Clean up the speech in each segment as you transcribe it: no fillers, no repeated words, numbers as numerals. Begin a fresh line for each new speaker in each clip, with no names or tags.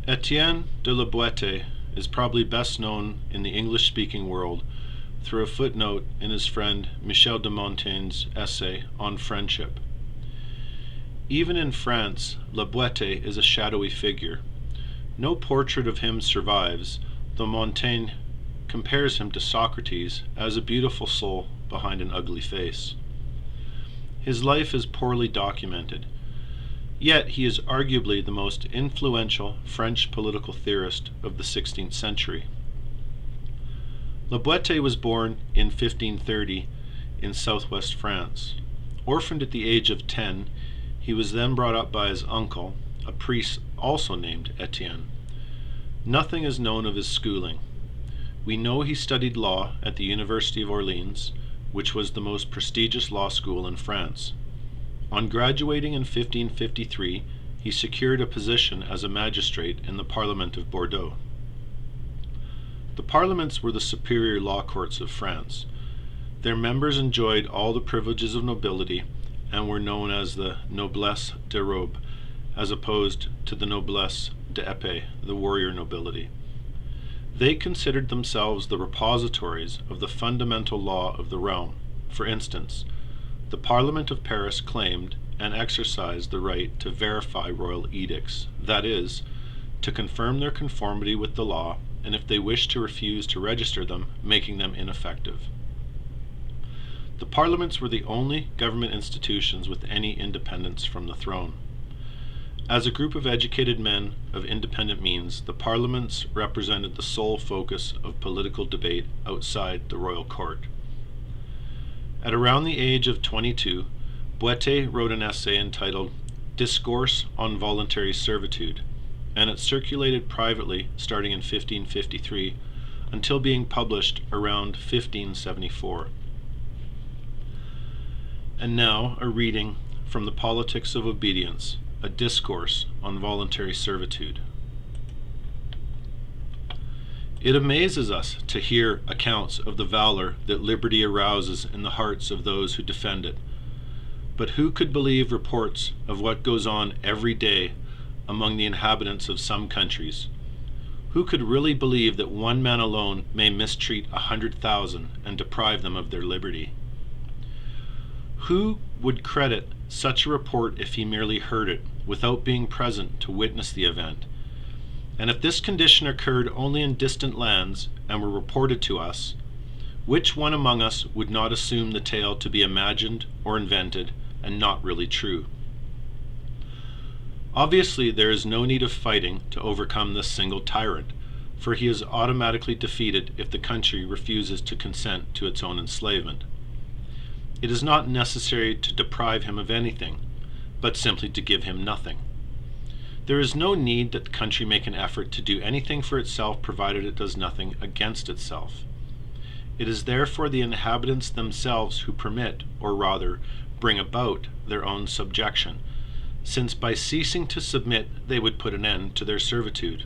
Etienne de la Boetie is probably best known in the English-speaking world through a footnote in his friend Michel de Montaigne's essay on friendship. Even in France, La Boetie is a shadowy figure. No portrait of him survives, though Montaigne compares him to Socrates as a beautiful soul behind an ugly face. His life is poorly documented, yet he is arguably the most influential French political theorist of the 16th century. La Boetie was born in 1530 in southwest France. Orphaned at the age of 10, he was then brought up by his uncle, a priest also named Etienne. Nothing is known of his schooling. We know he studied law at the University of Orléans, which was the most prestigious law school in France. On graduating in 1553, he secured a position as a magistrate in the Parlement of Bordeaux. The parliaments were the superior law courts of France. Their members enjoyed all the privileges of nobility and were known as the noblesse de robe, as opposed to the noblesse d'épée, the warrior nobility. They considered themselves the repositories of the fundamental law of the realm. For instance, the Parliament of Paris claimed and exercised the right to verify royal edicts, that is, to confirm their conformity with the law, and if they wished to refuse to register them, making them ineffective. The parliaments were the only government institutions with any independence from the throne. As a group of educated men of independent means, the parliaments represented the sole focus of political debate outside the royal court. At around the age of 22, Boetie wrote an essay entitled Discourse on Voluntary Servitude, and it circulated privately starting in 1553 until being published around 1574. And now a reading from The Politics of Obedience, a discourse on voluntary servitude. It amazes us to hear accounts of the valor that liberty arouses in the hearts of those who defend it. But who could believe reports of what goes on every day among the inhabitants of some countries? Who could really believe that one man alone may mistreat 100,000 and deprive them of their liberty? Who would credit such a report if he merely heard it, without being present to witness the event? And if this condition occurred only in distant lands and were reported to us, which one among us would not assume the tale to be imagined or invented and not really true? Obviously, there is no need of fighting to overcome this single tyrant, for he is automatically defeated if the country refuses to consent to its own enslavement. It is not necessary to deprive him of anything, but simply to give him nothing. There is no need that the country make an effort to do anything for itself provided it does nothing against itself. It is therefore the inhabitants themselves who permit, or rather, bring about their own subjection, since by ceasing to submit they would put an end to their servitude.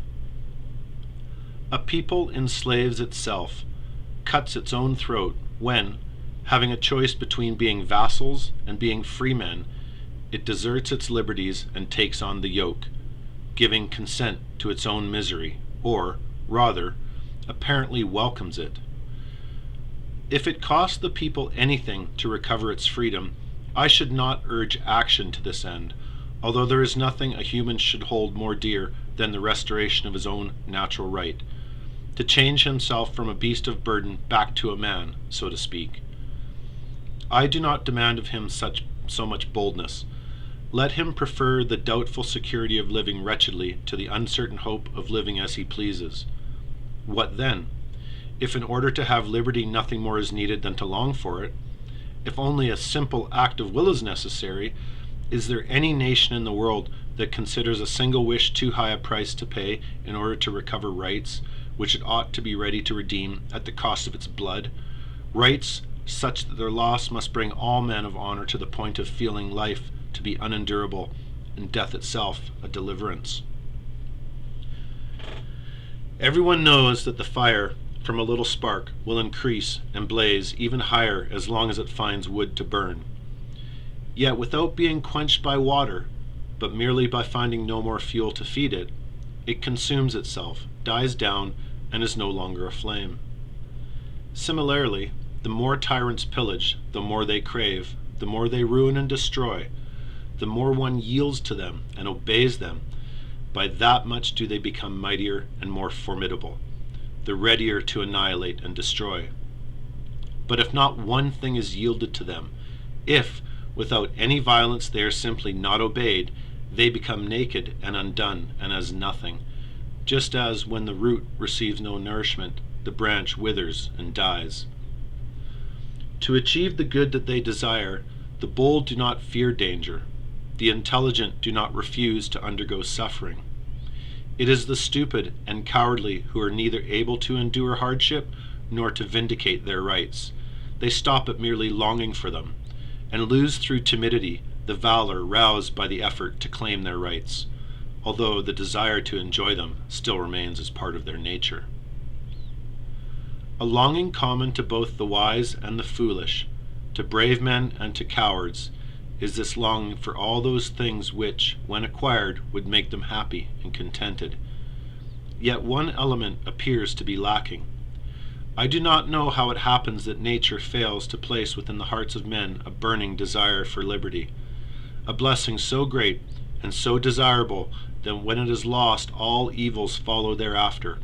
A people enslaves itself, cuts its own throat, when, having a choice between being vassals and being free men, it deserts its liberties and takes on the yoke, giving consent to its own misery, or, rather, apparently welcomes it. If it cost the people anything to recover its freedom, I should not urge action to this end, although there is nothing a human should hold more dear than the restoration of his own natural right, to change himself from a beast of burden back to a man, so to speak. I do not demand of him so much boldness. Let him prefer the doubtful security of living wretchedly to the uncertain hope of living as he pleases. What then? If in order to have liberty nothing more is needed than to long for it, if only a simple act of will is necessary, is there any nation in the world that considers a single wish too high a price to pay in order to recover rights, which it ought to be ready to redeem at the cost of its blood? Rights such that their loss must bring all men of honor to the point of feeling life to be unendurable and death itself a deliverance. Everyone knows that the fire from a little spark will increase and blaze even higher as long as it finds wood to burn. Yet without being quenched by water, but merely by finding no more fuel to feed it, It consumes itself, dies down, and is no longer a flame. Similarly, the more tyrants pillage, the more they crave, the more they ruin and destroy, the more one yields to them and obeys them, by that much do they become mightier and more formidable, the readier to annihilate and destroy. But if not one thing is yielded to them, if, without any violence, they are simply not obeyed, they become naked and undone and as nothing, just as when the root receives no nourishment, the branch withers and dies. To achieve the good that they desire, the bold do not fear danger. The intelligent do not refuse to undergo suffering. It is the stupid and cowardly who are neither able to endure hardship nor to vindicate their rights. They stop at merely longing for them, and lose through timidity the valor roused by the effort to claim their rights, although the desire to enjoy them still remains as part of their nature. A longing common to both the wise and the foolish, to brave men and to cowards, is this longing for all those things which, when acquired, would make them happy and contented. Yet one element appears to be lacking. I do not know how it happens that nature fails to place within the hearts of men a burning desire for liberty, a blessing so great and so desirable that when it is lost all evils follow thereafter,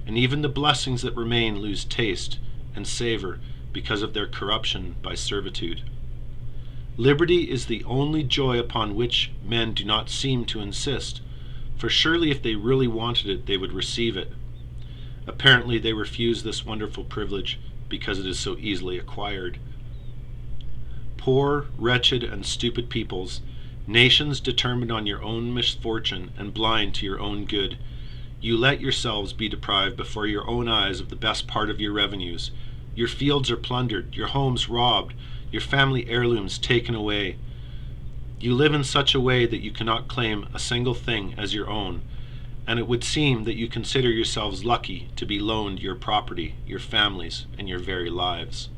and even the blessings that remain lose taste and savor because of their corruption by servitude. Liberty is the only joy upon which men do not seem to insist, for surely if they really wanted it, they would receive it. Apparently they refuse this wonderful privilege because it is so easily acquired. Poor, wretched, and stupid peoples, nations determined on your own misfortune and blind to your own good, you let yourselves be deprived before your own eyes of the best part of your revenues. Your fields are plundered, your homes robbed, your family heirlooms taken away. You live in such a way that you cannot claim a single thing as your own, and it would seem that you consider yourselves lucky to be loaned your property, your families, and your very lives.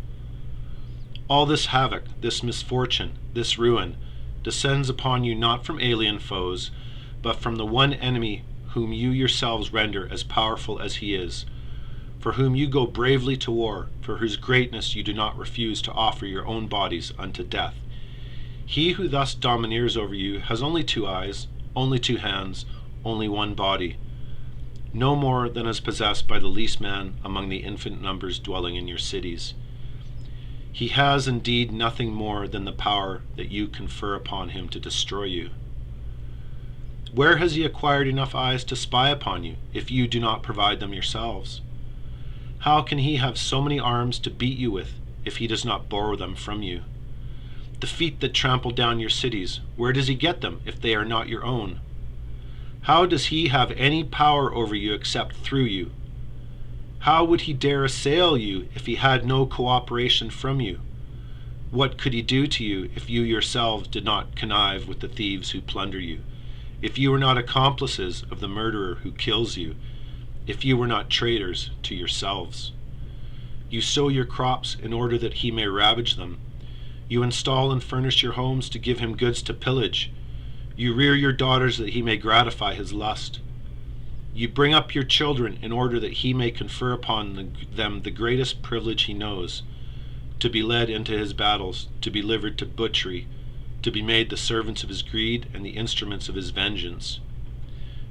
All this havoc, this misfortune, this ruin, descends upon you not from alien foes, but from the one enemy whom you yourselves render as powerful as he is, for whom you go bravely to war, for whose greatness you do not refuse to offer your own bodies unto death. He who thus domineers over you has only 2 eyes, only 2 hands, only 1 body, no more than is possessed by the least man among the infinite numbers dwelling in your cities. He has indeed nothing more than the power that you confer upon him to destroy you. Where has he acquired enough eyes to spy upon you, if you do not provide them yourselves? How can he have so many arms to beat you with, if he does not borrow them from you? The feet that trample down your cities, where does he get them, if they are not your own? How does he have any power over you except through you? How would he dare assail you if he had no cooperation from you? What could he do to you if you yourselves did not connive with the thieves who plunder you, if you were not accomplices of the murderer who kills you, if you were not traitors to yourselves? You sow your crops in order that he may ravage them. You install and furnish your homes to give him goods to pillage. You rear your daughters that he may gratify his lust. You bring up your children in order that he may confer upon them the greatest privilege he knows, to be led into his battles, to be delivered to butchery, to be made the servants of his greed and the instruments of his vengeance.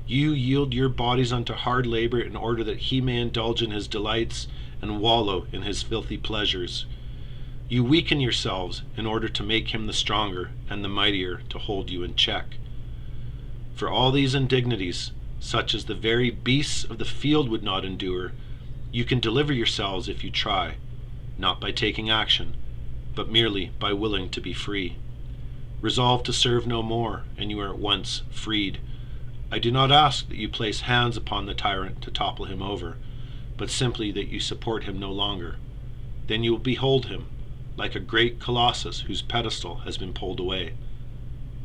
You yield your bodies unto hard labor in order that he may indulge in his delights and wallow in his filthy pleasures. You weaken yourselves in order to make him the stronger and the mightier to hold you in check. For all these indignities, such as the very beasts of the field would not endure, you can deliver yourselves if you try, not by taking action, but merely by willing to be free. Resolve to serve no more, and you are at once freed. I do not ask that you place hands upon the tyrant to topple him over, but simply that you support him no longer. Then you will behold him, like a great colossus whose pedestal has been pulled away,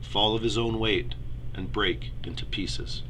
fall of his own weight, and break into pieces.